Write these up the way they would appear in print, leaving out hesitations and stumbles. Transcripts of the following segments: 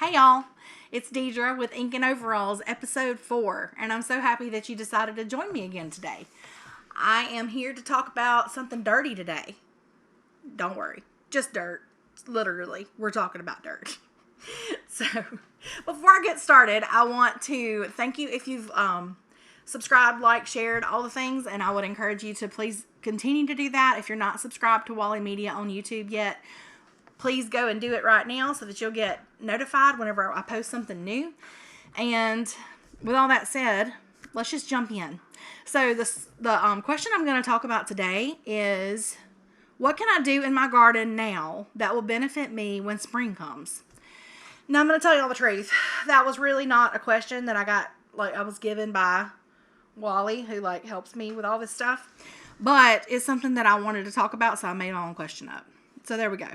Hey y'all, it's Dedra with Ink and Overalls, episode 4, and I'm so happy that you decided to join me again today. I am here to talk about something dirty today. Don't worry, just dirt. Literally, we're talking about dirt. So, before I get started, I want to thank you if you've subscribed, liked, shared, all the things, and I would encourage you to please continue to do that. If you're not subscribed to Wally Media on YouTube yet, please go and do it right now so that you'll get notified whenever I post something new. And with all that said, let's just jump in. So the question I'm going to talk about today is, what can I do in my garden now that will benefit me when spring comes? Now, I'm going to tell you all the truth. That was really not a question that I was given by Wally, who helps me with all this stuff. But it's something that I wanted to talk about, so I made my own question up. So there we go.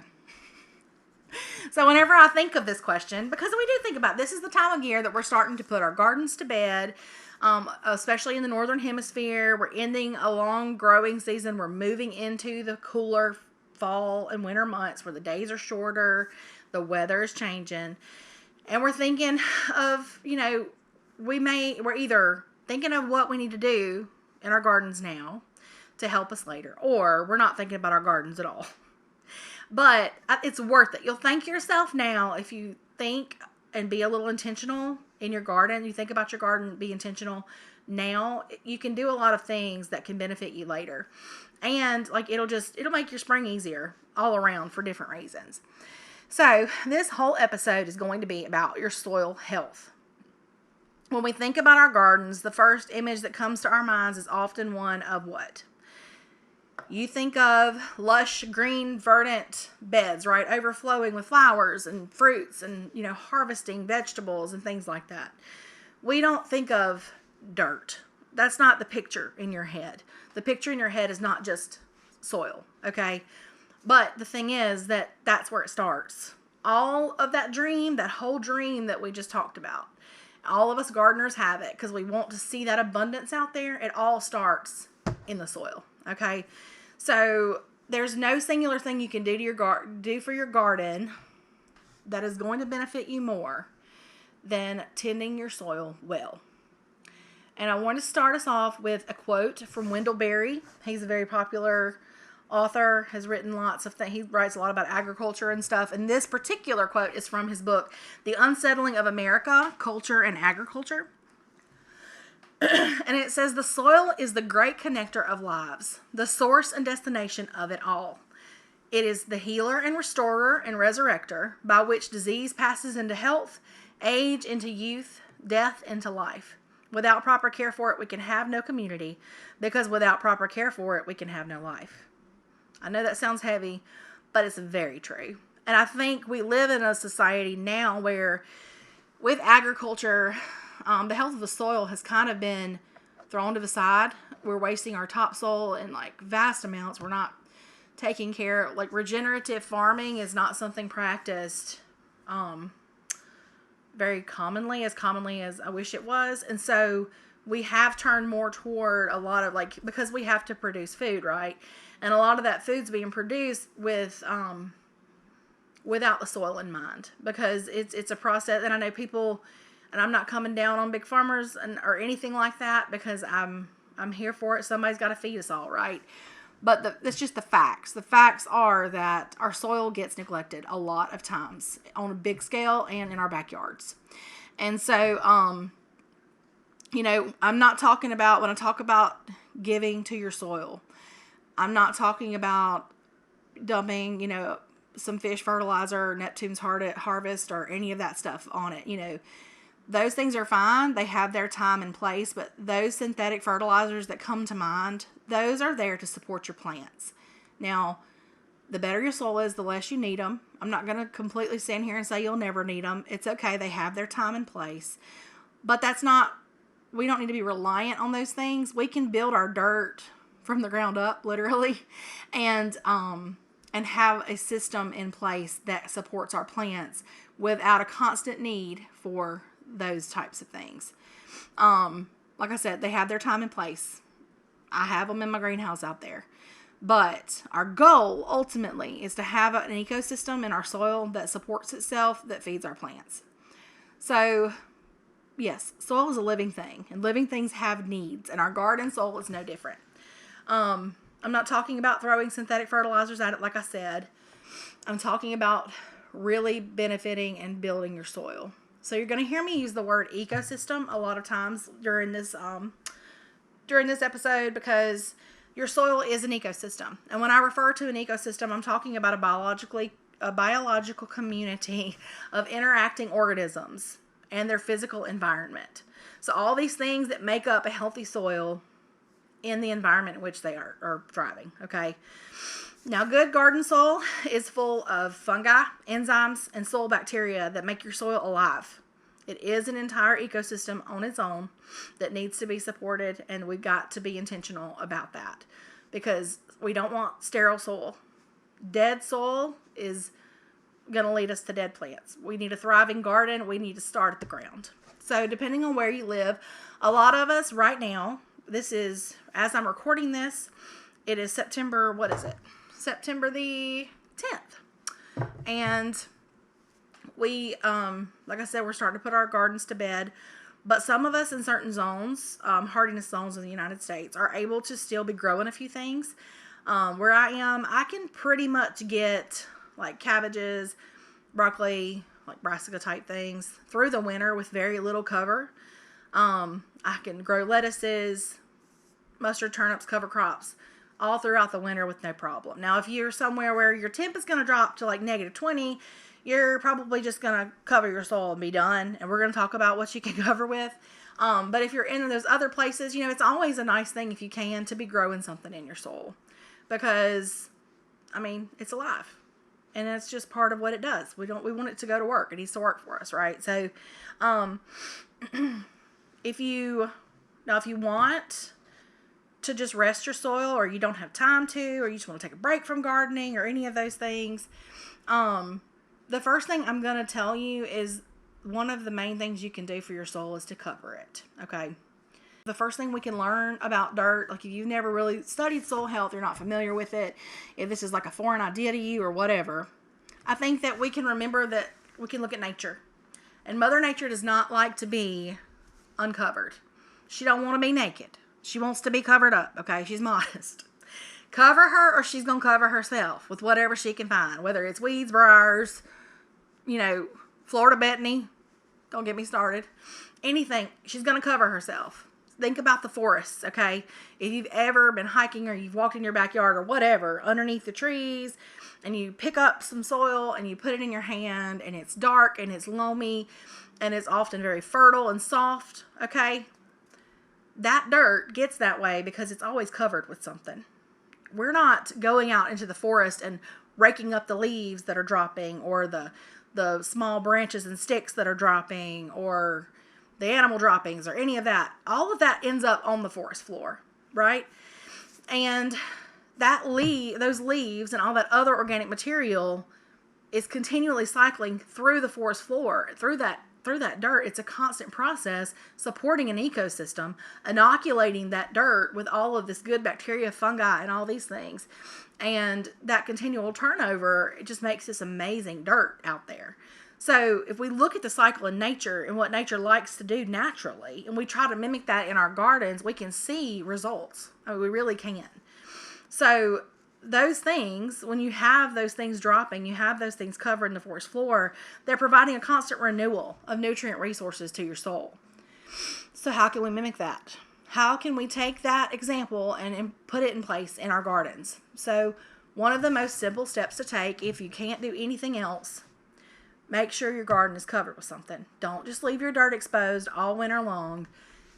So whenever I think of this question, because we do think about this is the time of year that we're starting to put our gardens to bed, especially in the northern hemisphere. We're ending a long growing season. We're moving into the cooler fall and winter months where the days are shorter, the weather is changing, and we're thinking of, we're either thinking of what we need to do in our gardens now to help us later, or we're not thinking about our gardens at all. But it's worth it. You'll thank yourself now if you think and be a little intentional in your garden. You think about your garden, be intentional now. You can do a lot of things that can benefit you later. And it'll make your spring easier all around for different reasons. So this whole episode is going to be about your soil health. When we think about our gardens, the first image that comes to our minds is often one of what? You think of lush, green, verdant beds, right? Overflowing with flowers and fruits and, harvesting vegetables and things like that. We don't think of dirt. That's not the picture in your head. The picture in your head is not just soil, okay? But the thing is that's where it starts. All of that dream, that whole dream that we just talked about, all of us gardeners have it because we want to see that abundance out there. It all starts in the soil, okay? So there's no singular thing you can do for your garden that is going to benefit you more than tending your soil well. And I want to start us off with a quote from Wendell Berry. He's a very popular author, has written lots of things. He writes a lot about agriculture and stuff. And this particular quote is from his book, The Unsettling of America, Culture and Agriculture. And it says, the soil is the great connector of lives, the source and destination of it all. It is the healer and restorer and resurrector by which disease passes into health, age into youth, death into life. Without proper care for it, we can have no community, because without proper care for it, we can have no life. I know that sounds heavy, but it's very true. And I think we live in a society now where with agriculture, the health of the soil has kind of been thrown to the side. We're wasting our topsoil in vast amounts. We're not taking care. Regenerative farming is not something practiced very commonly as I wish it was. And so we have turned more toward a lot of because we have to produce food, right? And a lot of that food's being produced with without the soil in mind, because it's a process. And I know people. And I'm not coming down on big farmers or anything like that, because I'm here for it. Somebody's got to feed us all, right? But that's just the facts. The facts are that our soil gets neglected a lot of times on a big scale and in our backyards. And so, I'm not talking about, when I talk about giving to your soil, I'm not talking about dumping, some fish fertilizer, Neptune's harvest, or any of that stuff on it, Those things are fine. They have their time and place, but those synthetic fertilizers that come to mind, those are there to support your plants. Now, the better your soil is, the less you need them. I'm not going to completely stand here and say you'll never need them. It's okay. They have their time and place. But we don't need to be reliant on those things. We can build our dirt from the ground up, literally, and have a system in place that supports our plants without a constant need for those types of things. Like I said, they have their time and place. I have them in my greenhouse out there. But our goal ultimately is to have an ecosystem in our soil that supports itself, that feeds our plants. So, yes, soil is a living thing, and living things have needs, and our garden soil is no different. I'm not talking about throwing synthetic fertilizers at it, like I said. I'm talking about really benefiting and building your soil. So you're going to hear me use the word ecosystem a lot of times during this episode, because your soil is an ecosystem. And when I refer to an ecosystem, I'm talking about a biological community of interacting organisms and their physical environment. So all these things that make up a healthy soil in the environment in which they are thriving, okay? Now, good garden soil is full of fungi, enzymes, and soil bacteria that make your soil alive. It is an entire ecosystem on its own that needs to be supported, and we've got to be intentional about that, because we don't want sterile soil. Dead soil is going to lead us to dead plants. We need a thriving garden. We need to start at the ground. So depending on where you live, a lot of us right now, this is, as I'm recording this, it is September, September the 10th. And we, like I said, we're starting to put our gardens to bed. But some of us in certain zones, hardiness zones in the United States, are able to still be growing a few things. Where I am, I can pretty much get like cabbages, broccoli, like brassica type things through the winter with very little cover. I can grow lettuces, mustard, turnips, cover crops all throughout the winter with no problem. Now, if you're somewhere where your temp is going to drop to like -20, you're probably just going to cover your soil and be done. And we're going to talk about what you can cover with. But if you're in those other places, it's always a nice thing if you can to be growing something in your soil, because, it's alive. And it's just part of what it does. We want it to go to work. It needs to work for us, right? So, if you want to just rest your soil, or you don't have time to, or you just want to take a break from gardening, or any of those things, the first thing I'm going to tell you is one of the main things you can do for your soil is to cover it, okay? The first thing we can learn about dirt, like if you've never really studied soil health, you're not familiar with it, if this is like a foreign idea to you or whatever, I think that we can remember that we can look at nature. And Mother Nature does not like to be uncovered. She don't want to be naked. She wants to be covered up, okay? She's modest. Cover her, or she's going to cover herself with whatever she can find, whether it's weeds, briars, Florida Bethany, don't get me started, anything. She's going to cover herself. Think about the forests, okay? If you've ever been hiking, or you've walked in your backyard or whatever, underneath the trees, and you pick up some soil and you put it in your hand, and it's dark and it's loamy and it's often very fertile and soft, okay? That dirt gets that way because it's always covered with something. We're not going out into the forest and raking up the leaves that are dropping, or the small branches and sticks that are dropping, or the animal droppings, or any of that. All of that ends up on the forest floor, right? And those leaves and all that other organic material is continually cycling through the forest floor, through that dirt. It's a constant process supporting an ecosystem, inoculating that dirt with all of this good bacteria, fungi, and all these things. And that continual turnover, it just makes this amazing dirt out there. So if we look at the cycle in nature and what nature likes to do naturally, and we try to mimic that in our gardens, we can see results. We really can. So those things, when you have those things dropping, you have those things covering the forest floor, they're providing a constant renewal of nutrient resources to your soil. So how can we mimic that? How can we take that example and put it in place in our gardens? So one of the most simple steps to take, if you can't do anything else, make sure your garden is covered with something. Don't just leave your dirt exposed all winter long.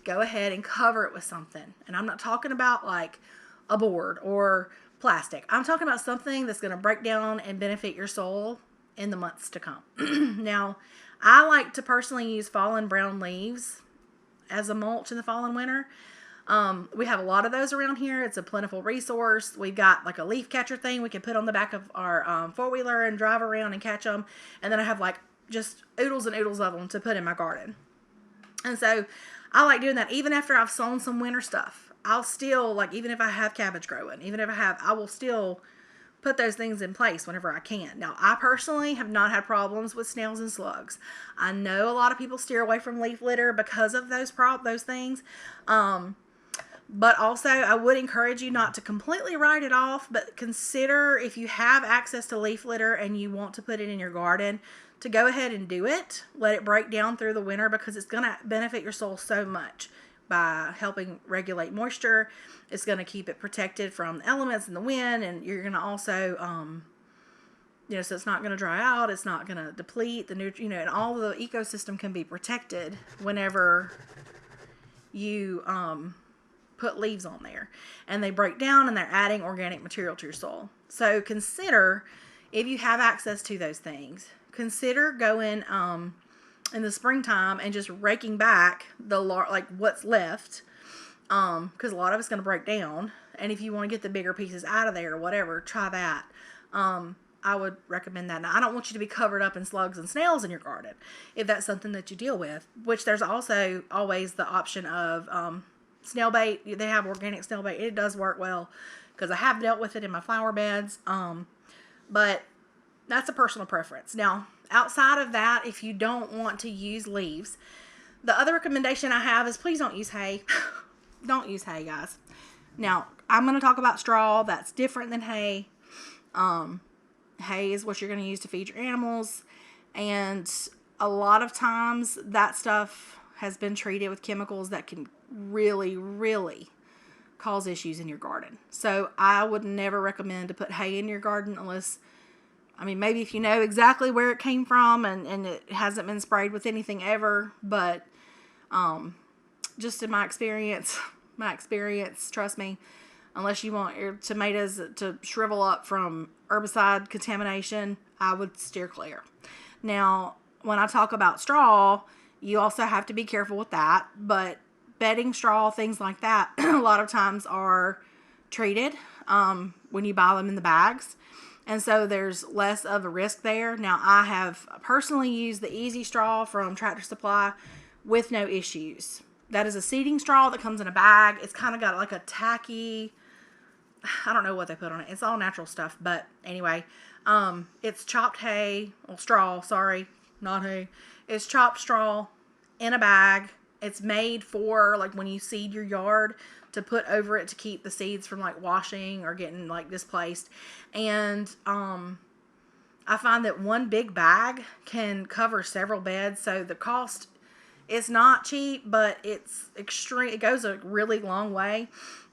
Go ahead and cover it with something. And I'm not talking about like a board or plastic. I'm talking about something that's going to break down and benefit your soil in the months to come. Now, I like to personally use fallen brown leaves as a mulch in the fall and winter. We have a lot of those around here. It's a plentiful resource. We've got like a leaf catcher thing we can put on the back of our four-wheeler and drive around and catch them. And then I have like just oodles and oodles of them to put in my garden. And so I like doing that even after I've sown some winter stuff. I'll still, like, even if I have cabbage growing, I will still put those things in place whenever I can. Now, I personally have not had problems with snails and slugs. I know a lot of people steer away from leaf litter because of those things. But also, I would encourage you not to completely write it off, but consider, if you have access to leaf litter and you want to put it in your garden, to go ahead and do it. Let it break down through the winter, because it's going to benefit your soil so much by helping regulate moisture. It's going to keep it protected from the elements and the wind, and you're going to also, so it's not going to dry out, it's not going to deplete the and all the ecosystem can be protected whenever you put leaves on there, and they break down and they're adding organic material to your soil. So consider, if you have access to those things, consider going in the springtime and just raking back what's left, because a lot of it's going to break down. And if you want to get the bigger pieces out of there or whatever, try that. I would recommend that. Now, I don't want you to be covered up in slugs and snails in your garden if that's something that you deal with, which there's also always the option of snail bait. They have organic snail bait. It does work well, because I have dealt with it in my flower beds. But that's a personal preference. Now, outside of that, if you don't want to use leaves, the other recommendation I have is, please don't use hay. Don't use hay, guys. Now, I'm going to talk about straw. That's different than hay. Hay is what you're going to use to feed your animals. And a lot of times that stuff has been treated with chemicals that can really, really cause issues in your garden. So I would never recommend to put hay in your garden unless, maybe if you know exactly where it came from and it hasn't been sprayed with anything ever. But just in my experience, trust me, unless you want your tomatoes to shrivel up from herbicide contamination, I would steer clear. Now, when I talk about straw, you also have to be careful with that. But bedding straw, things like that, a lot of times are treated when you buy them in the bags. And so there's less of a risk there. Now, I have personally used the Easy Straw from Tractor Supply with no issues. That is a seeding straw that comes in a bag. It's kind of got like a tacky, I don't know what they put on it. It's all natural stuff. But anyway, it's chopped hay, straw, sorry, not hay. It's chopped straw in a bag. It's made for when you seed your yard, to put over it to keep the seeds from washing or getting displaced. And I find that one big bag can cover several beds. So the cost is not cheap, but it's extreme. It goes a really long way,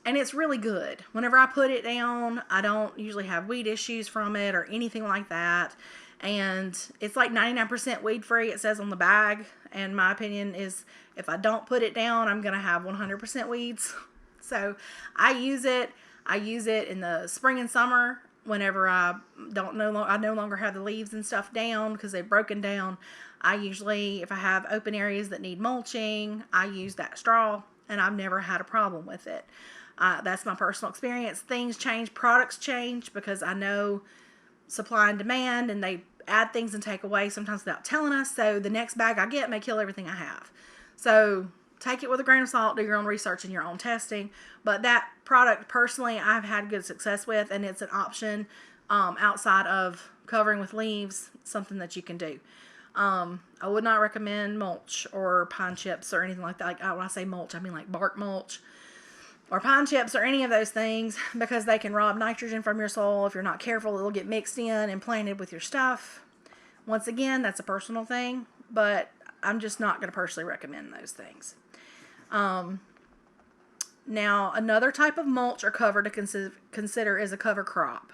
and it's really good. Whenever I put it down, I don't usually have weed issues from it or anything like that. And it's 99% weed free, it says on the bag. And my opinion is, if I don't put it down, I'm going to have 100% weeds. So I use it. I use it in the spring and summer whenever I no longer have the leaves and stuff down because they've broken down. I usually, if I have open areas that need mulching, I use that straw, and I've never had a problem with it. That's my personal experience. Things change, products change, because I know supply and demand, and they add things and take away sometimes without telling us. So the next bag I get may kill everything I have. So take it with a grain of salt, do your own research and your own testing. But that product, personally, I've had good success with, and it's an option outside of covering with leaves, something that you can do. I would not recommend mulch or pine chips or anything like that. When I say mulch, I mean bark mulch or pine chips or any of those things, because they can rob nitrogen from your soil. If you're not careful, it'll get mixed in and planted with your stuff. Once again, that's a personal thing, but I'm just not going to personally recommend those things. Now, another type of mulch or cover to consider is a cover crop.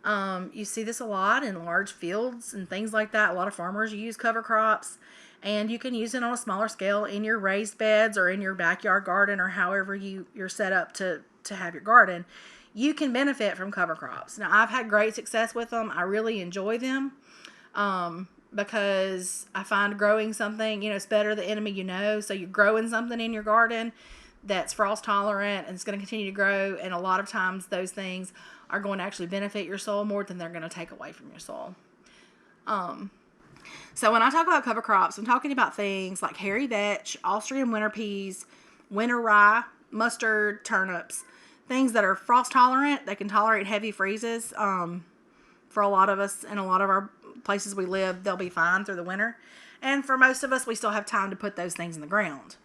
You see this a lot in large fields and things like that. A lot of farmers use cover crops, and you can use it on a smaller scale in your raised beds or in your backyard garden, or however you're set up to have your garden. You can benefit from cover crops. Now, I've had great success with them. I really enjoy them. Because I find growing something, it's better the enemy you know. So you're growing something in your garden that's frost tolerant and it's going to continue to grow. And a lot of times those things are going to actually benefit your soil more than they're going to take away from your soil. So when I talk about cover crops, I'm talking about things like hairy vetch, Austrian winter peas, winter rye, mustard, turnips, things that are frost tolerant. They can tolerate heavy freezes. For a lot of us in a lot of our places we live, they'll be fine through the winter. And for most of us, we still have time to put those things in the ground.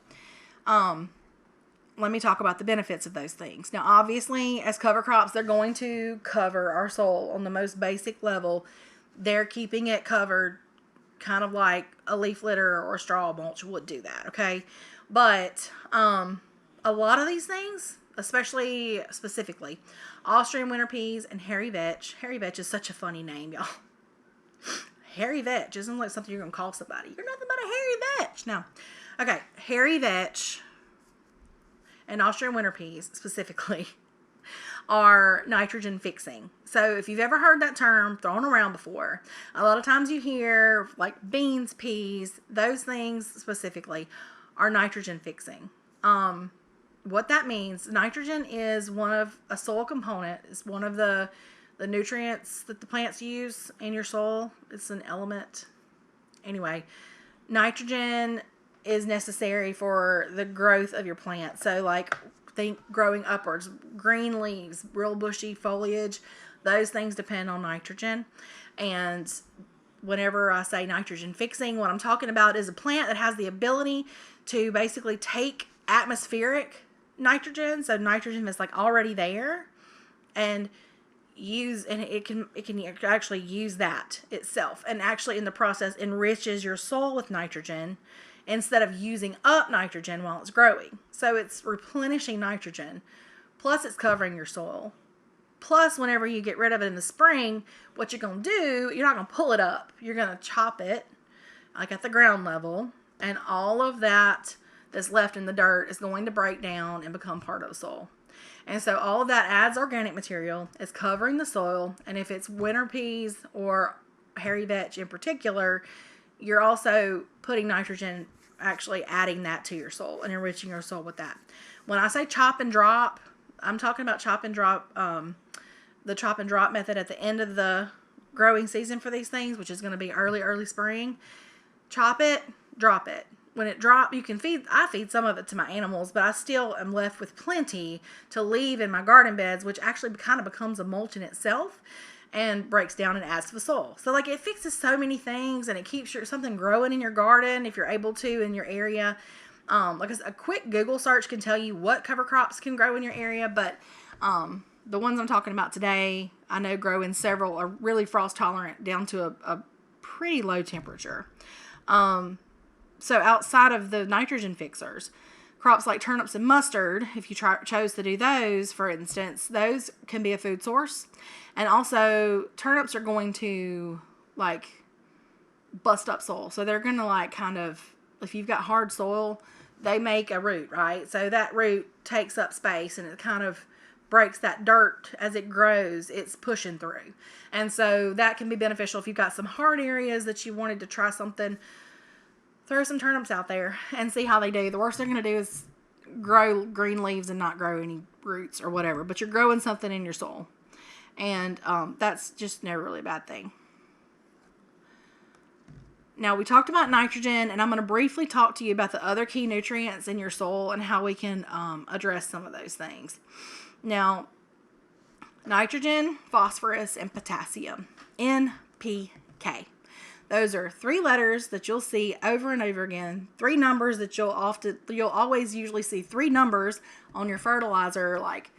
Let me talk about the benefits of those things. Now, obviously, as cover crops, they're going to cover our soil on the most basic level. They're keeping it covered kind of like a leaf litter or straw mulch would do that, okay? But a lot of these things, specifically, Austrian winter peas and hairy vetch. Hairy vetch is such a funny name, y'all. Hairy vetch isn't like something you're going to call somebody. You're nothing but a hairy vetch. No. Okay, hairy vetch and Austrian winter peas specifically are nitrogen fixing. So if you've ever heard that term thrown around before, a lot of times you hear like beans, peas, those things specifically are nitrogen fixing. What that means, nitrogen is a soil component. It's one of the nutrients that the plants use in your soil. It's an element. Anyway, nitrogen is necessary for the growth of your plant. So like think growing upwards, green leaves, real bushy foliage, those things depend on nitrogen. And whenever I say nitrogen fixing, what I'm talking about is a plant that has the ability to basically take atmospheric nitrogen, so nitrogen that's like already there, and it can actually use that itself, and actually in the process enriches your soil with nitrogen instead of using up nitrogen while it's growing. So it's replenishing nitrogen, plus it's covering your soil. Plus, whenever you get rid of it in the spring, what you're going to do, you're not going to pull it up. You're going to chop it, like at the ground level, and all of that that's left in the dirt is going to break down and become part of the soil. And so all of that adds organic material, is covering the soil, and if it's winter peas or hairy vetch in particular, you're also putting nitrogen, actually adding that to your soil and enriching your soil with that. When I say chop and drop, I'm talking about chop and drop, the chop and drop method at the end of the growing season for these things, which is going to be early spring. Chop it, drop it. When it drops, I feed some of it to my animals, but I still am left with plenty to leave in my garden beds, which actually kind of becomes a mulch in itself and breaks down and adds to the soil. So like it fixes so many things, and it keeps something growing in your garden if you're able to in your area. Like a quick Google search can tell you what cover crops can grow in your area, but the ones I'm talking about today, I know grow in several, are really frost tolerant down to a pretty low temperature. So outside of the nitrogen fixers, crops like turnips and mustard, if you chose to do those, for instance, those can be a food source. And also turnips are going to like bust up soil. So they're going to like kind of, if you've got hard soil, they make a root, right? So that root takes up space and it kind of breaks that dirt as it grows. It's pushing through. And so that can be beneficial if you've got some hard areas that you wanted to try something. Throw some turnips out there and see how they do. The worst they're going to do is grow green leaves and not grow any roots or whatever. But you're growing something in your soil. And that's just never really a bad thing. Now, we talked about nitrogen, and I'm going to briefly talk to you about the other key nutrients in your soil and how we can address some of those things. Now, nitrogen, phosphorus, and potassium. NPK. Those are 3 letters that you'll see over and over again. 3 numbers that you'll always usually see 3 numbers on your fertilizer, like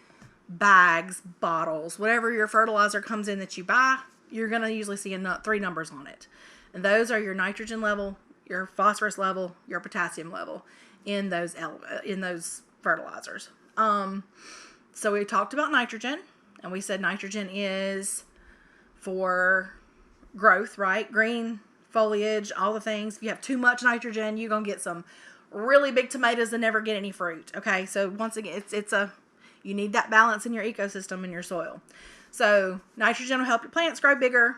bags, bottles, whatever your fertilizer comes in that you buy, you're going to usually see 3 numbers on it. And those are your nitrogen level, your phosphorus level, your potassium level in those fertilizers. So we talked about nitrogen, and we said nitrogen is for growth, right? Green foliage, all the things. If you have too much nitrogen, you're going to get some really big tomatoes and never get any fruit. Okay, so once again, you need that balance in your ecosystem and your soil. So nitrogen will help your plants grow bigger.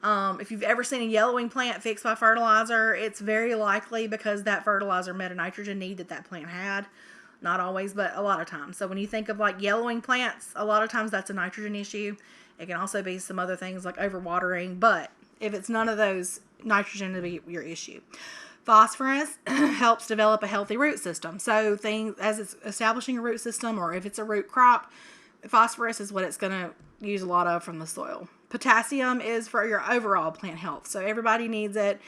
If you've ever seen a yellowing plant fixed by fertilizer, it's very likely because that fertilizer met a nitrogen need that plant had. Not always, but a lot of times. So when you think of like yellowing plants, a lot of times that's a nitrogen issue. It can also be some other things like overwatering, but if it's none of those, nitrogen will be your issue. Phosphorus helps develop a healthy root system. So things as it's establishing a root system, or if it's a root crop, phosphorus is what it's going to use a lot of from the soil. Potassium is for your overall plant health. So everybody needs it.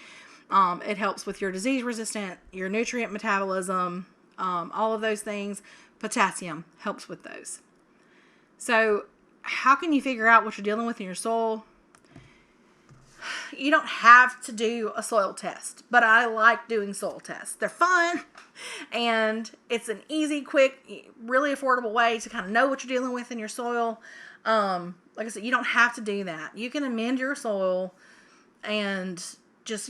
It helps with your disease resistant, your nutrient metabolism, all of those things. Potassium helps with those. So how can you figure out what you're dealing with in your soil? You don't have to do a soil test, but I like doing soil tests. They're fun, and it's an easy, quick, really affordable way to kind of know what you're dealing with in your soil. Like I said, you don't have to do that. You can amend your soil and just,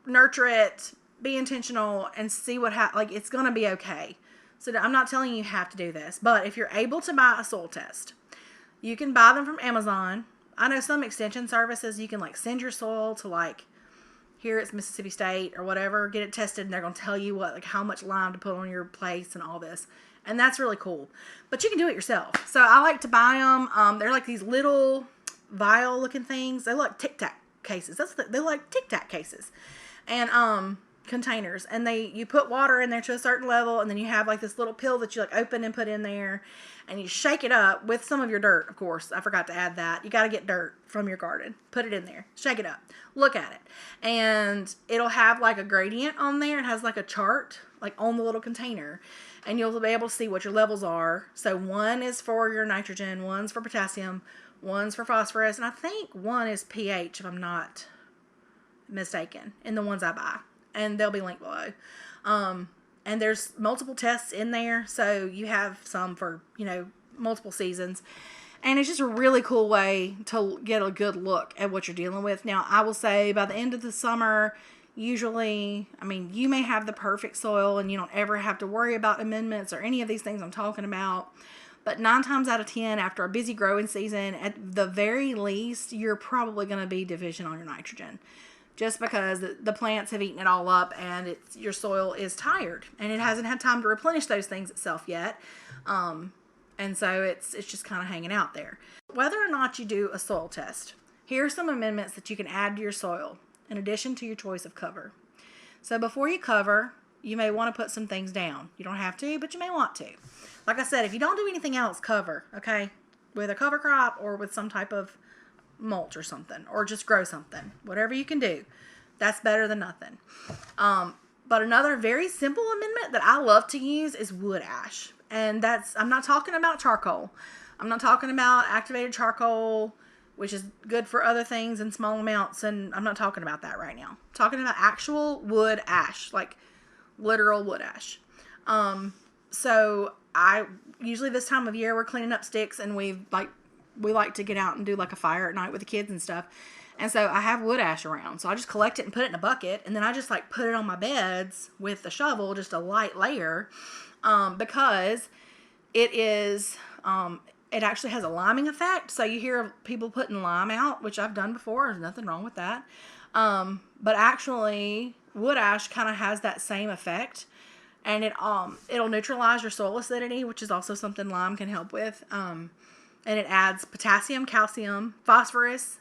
nurture it, be intentional, and see what it's going to be okay. So I'm not telling you have to do this, but if you're able to buy a soil test, you can buy them from Amazon. I know some extension services, you can send your soil to here it's Mississippi State or whatever, get it tested, and they're going to tell you how much lime to put on your place and all this. And that's really cool. But you can do it yourself. So I like to buy them. They're these little vial looking things. They look like Tic Tac cases. They're like Tic Tac cases. And containers. And you put water in there to a certain level, and then you have this little pill that you open and put in there. And you shake it up with some of your dirt, of course. I forgot to add that. You got to get dirt from your garden. Put it in there. Shake it up. Look at it. And it'll have a gradient on there. It has a chart on the little container. And you'll be able to see what your levels are. So one is for your nitrogen, one's for potassium, one's for phosphorus, and I think one is pH, if I'm not mistaken, in the ones I buy. And they'll be linked below. And there's multiple tests in there, so you have some for, multiple seasons. And it's just a really cool way to get a good look at what you're dealing with. Now, I will say by the end of the summer, usually, you may have the perfect soil and you don't ever have to worry about amendments or any of these things I'm talking about. But 9 times out of 10, after a busy growing season, at the very least, you're probably going to be deficient on your nitrogen. Just because the plants have eaten it all up and your soil is tired. And it hasn't had time to replenish those things itself yet. And so it's just kind of hanging out there. Whether or not you do a soil test, here are some amendments that you can add to your soil in addition to your choice of cover. So before you cover, you may want to put some things down. You don't have to, but you may want to. Like I said, if you don't do anything else, cover, okay? With a cover crop or with some type of mulch or something, or just grow something. Whatever you can do. That's better than nothing. But another very simple amendment that I love to use is wood ash. And I'm not talking about charcoal. I'm not talking about activated charcoal, which is good for other things in small amounts, and I'm not talking about that right now. I'm talking about actual wood ash, literal wood ash. So I usually this time of year we're cleaning up sticks, and we like to get out and do a fire at night with the kids and stuff. And so I have wood ash around. So I just collect it and put it in a bucket, and then I just put it on my beds with the shovel, just a light layer, because it is it actually has a liming effect. So you hear of people putting lime out, which I've done before. There's nothing wrong with that. But actually, wood ash kind of has that same effect. And it'll neutralize your soil acidity, which is also something lime can help with. And it adds potassium, calcium, phosphorus,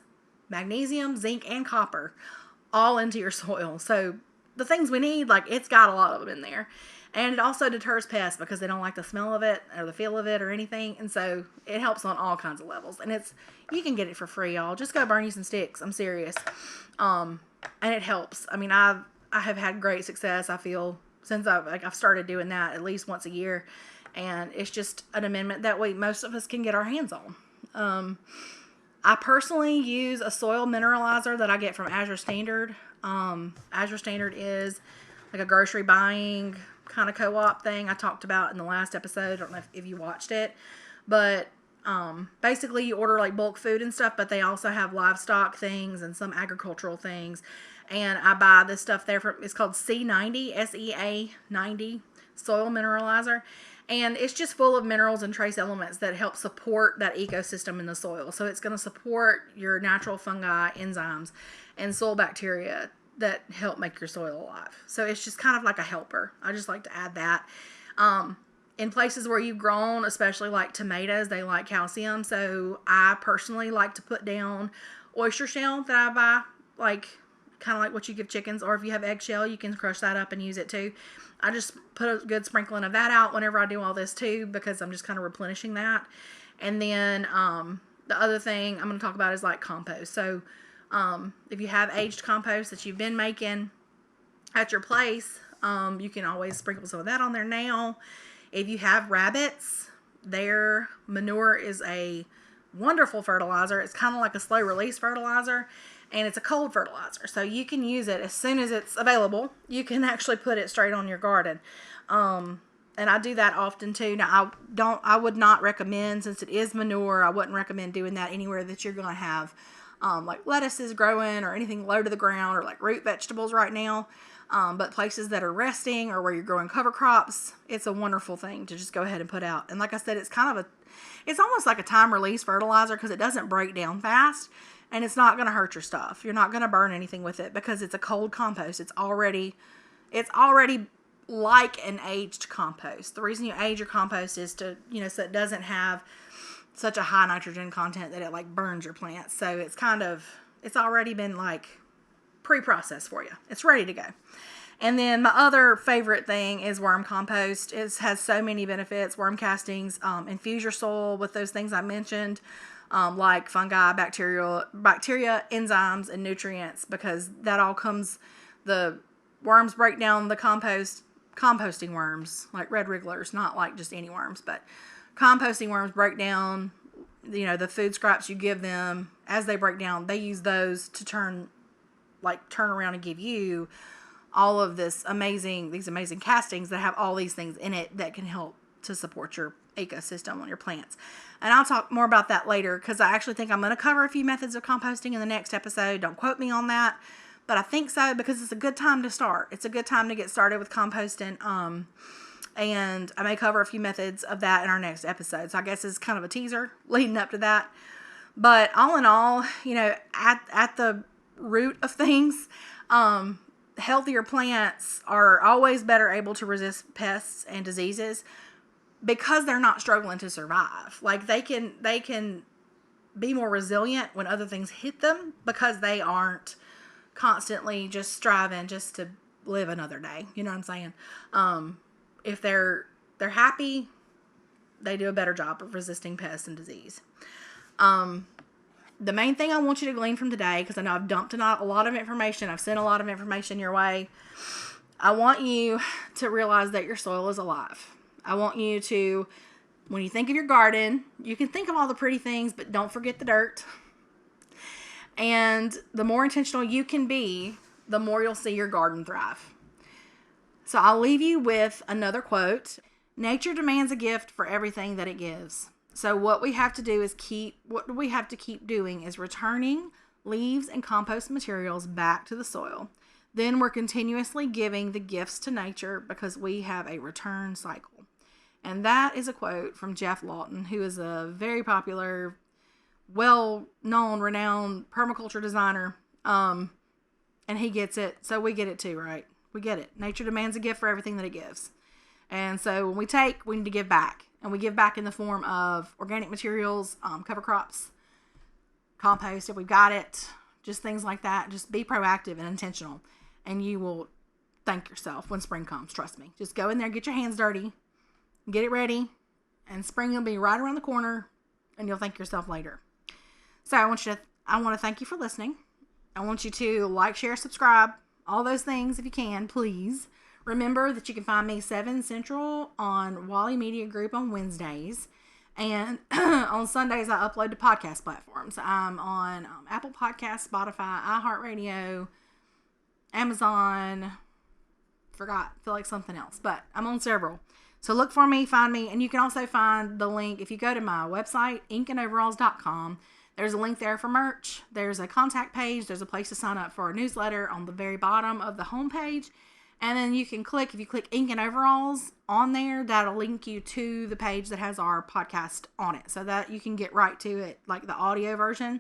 magnesium, zinc, and copper all into your soil. So the things we need, it's got a lot of them in there. And it also deters pests because they don't like the smell of it or the feel of it or anything. And so it helps on all kinds of levels. And you can get it for free, y'all. Just go burn you some sticks. I'm serious. And it helps. I have had great success, I feel, since I've started doing that at least once a year. And it's just an amendment that most of us can get our hands on. I personally use a soil mineralizer that I get from Azure Standard. Azure Standard is a grocery buying kind of co-op thing I talked about in the last episode. I don't know if you watched it, but basically you order bulk food and stuff, but they also have livestock things and some agricultural things. And I buy this stuff there it's called C90, SEA90 soil mineralizer. And it's just full of minerals and trace elements that help support that ecosystem in the soil. So it's going to support your natural fungi, enzymes, and soil bacteria that help make your soil alive. So it's just kind of like a helper. I just like to add that. In places where you've grown, especially tomatoes, they like calcium. So I personally like to put down oyster shell that I buy, kind of like what you give chickens, or if you have eggshell, you can crush that up and use it too. I just put a good sprinkling of that out whenever I do all this too, because I'm just kind of replenishing that. And then the other thing I'm going to talk about is like compost. So if you have aged compost that you've been making at your place, you can always sprinkle some of that on there now. If you have rabbits, their manure is a wonderful fertilizer. It's kind of like a slow release fertilizer, and it's a cold fertilizer. So you can use it as soon as it's available. You can actually put it straight on your garden. And I do that often too. Now I would not recommend, since it is manure, I wouldn't recommend doing that anywhere that you're going to have like lettuces growing or anything low to the ground, or like root vegetables right now. But places that are resting or where you're growing cover crops, it's a wonderful thing to just go ahead and put out. And like I said, it's it's almost like a time release fertilizer, because it doesn't break down fast, and it's not going to hurt your stuff. You're not going to burn anything with it because it's a cold compost. It's already like an aged compost. The reason you age your compost is to, so it doesn't have such a high nitrogen content that it like burns your plants. So it's already been like pre-processed for you. It's ready to go. And then my other favorite thing is worm compost. It has so many benefits. Worm castings infuse your soil with those things I mentioned, like fungi, bacteria, enzymes, and nutrients, because that all comes, the worms break down the composting worms, like red wrigglers, not like just any worms, but composting worms break down, the food scraps you give them. As they break down, they use those to turn around and give you all of these amazing castings that have all these things in it that can help to support your ecosystem on your plants. And I'll talk more about that later, because I actually think I'm going to cover a few methods of composting in the next episode. Don't quote me on that, but I think so, because it's a good time to start. It's a good time to get started with composting. And I may cover a few methods of that in our next episode. So I guess it's kind of a teaser leading up to that. But all in all, at the root of things, healthier plants are always better able to resist pests and diseases, because they're not struggling to survive. Like they can be more resilient when other things hit them, because they aren't constantly just striving just to live another day. You know what I'm saying? If they're happy, they do a better job of resisting pests and disease. The main thing I want you to glean from today, because I know I've dumped a lot of information, I've sent a lot of information your way, I want you to realize that your soil is alive. I want you to, when you think of your garden, you can think of all the pretty things, but don't forget the dirt. And the more intentional you can be, the more you'll see your garden thrive. So I'll leave you with another quote. Nature demands a gift for everything that it gives. So what we have to keep doing is returning leaves and compost materials back to the soil. Then we're continuously giving the gifts to nature, because we have a return cycle. And that is a quote from Jeff Lawton, who is a very popular, well-known, renowned permaculture designer. And he gets it. So we get it too, right? We get it. Nature demands a gift for everything that it gives. And so when we need to give back. And we give back in the form of organic materials, cover crops, compost if we've got it, just things like that. Just be proactive and intentional, and you will thank yourself when spring comes. Trust me. Just go in there, get your hands dirty, get it ready, and spring will be right around the corner, and you'll thank yourself later. So I want to thank you for listening. I want you to like, share, subscribe, all those things if you can, please. Remember that you can find me 7 Central on Wally Media Group on Wednesdays. And on Sundays, I upload to podcast platforms. I'm on Apple Podcasts, Spotify, iHeartRadio, Amazon. Feel like something else. But I'm on several. So look for me, find me. And you can also find the link if you go to my website, inkandoveralls.com. There's a link there for merch. There's a contact page. There's a place to sign up for a newsletter on the very bottom of the homepage. And then you can if you click Ink and Overalls on there, that'll link you to the page that has our podcast on it, so that you can get right to it, like the audio version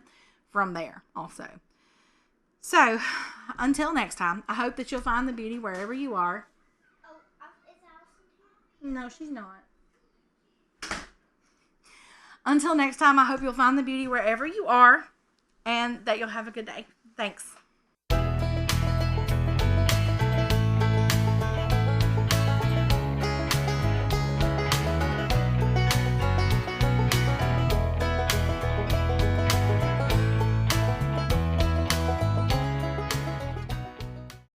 from there also. So until next time, I hope that you'll find the beauty wherever you are. Oh, is Allison here? No, she's not. Until next time, I hope you'll find the beauty wherever you are, and that you'll have a good day. Thanks.